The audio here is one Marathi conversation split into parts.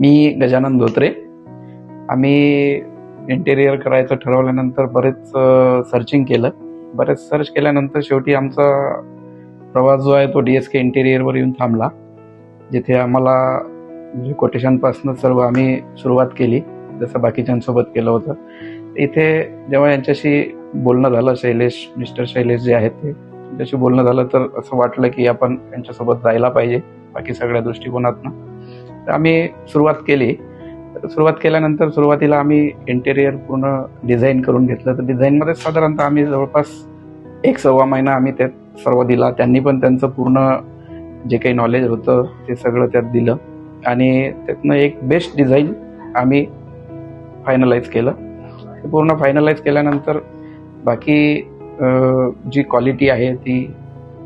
मी गजानन धोत्रे. आम्ही इंटेरियर करायचं ठरवल्यानंतर बरेच सर्चिंग केलं. बरेच सर्च केल्यानंतर शेवटी आमचा प्रवास जो आहे तो DSK इंटेरियरवर येऊन थांबला, जिथे आम्हाला म्हणजे कोटेशनपासून सर्व आम्ही सुरुवात केली, जसं बाकीच्यांसोबत केलं होतं. इथे जेव्हा यांच्याशी बोलणं झालं, मिस्टर शैलेश जे आहेत त्यांच्याशी बोलणं झालं, तर असं वाटलं की आपण यांच्यासोबत जायला पाहिजे बाकी सगळ्या दृष्टिकोनातनं. तर आम्ही सुरुवात केली. सुरुवात केल्यानंतर सुरुवातीला आम्ही इंटेरियर पूर्ण डिझाईन करून घेतलं. तर डिझाईनमध्ये साधारणतः आम्ही जवळपास 1-1.25 महिना आम्ही त्यात सर्व दिला. त्यांनी पण त्यांचं पूर्ण जे काही नॉलेज होतं ते सगळं त्यात दिलं आणि त्यातनं एक बेस्ट डिझाईन आम्ही फायनलाइज केलं. ते पूर्ण फायनलाइज केल्यानंतर बाकी जी क्वालिटी आहे ती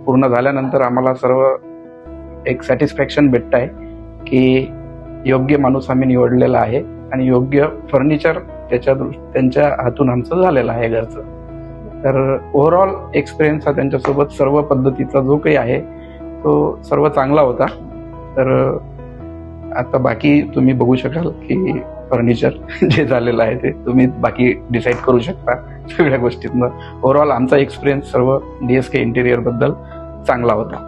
पूर्ण झाल्यानंतर आम्हाला सर्व एक सॅटिस्फॅक्शन भेटत आहे की योग्य माणूस आम्ही निवडलेला आहे आणि योग्य फर्निचर त्यांच्या हातून आमचं झालेलं आहे घरचं. तर ओव्हरऑल एक्सपिरियन्स हा त्यांच्यासोबत सर्व पद्धतीचा जो काही आहे तो सर्व चांगला होता. तर आता बाकी तुम्ही बघू शकाल की फर्निचर जे झालेलं आहे ते तुम्ही बाकी डिसाईड करू शकता सगळ्या गोष्टीतनं. ओव्हरऑल आमचा एक्सपिरियन्स सर्व DSK इंटेरियर बद्दल चांगला होता.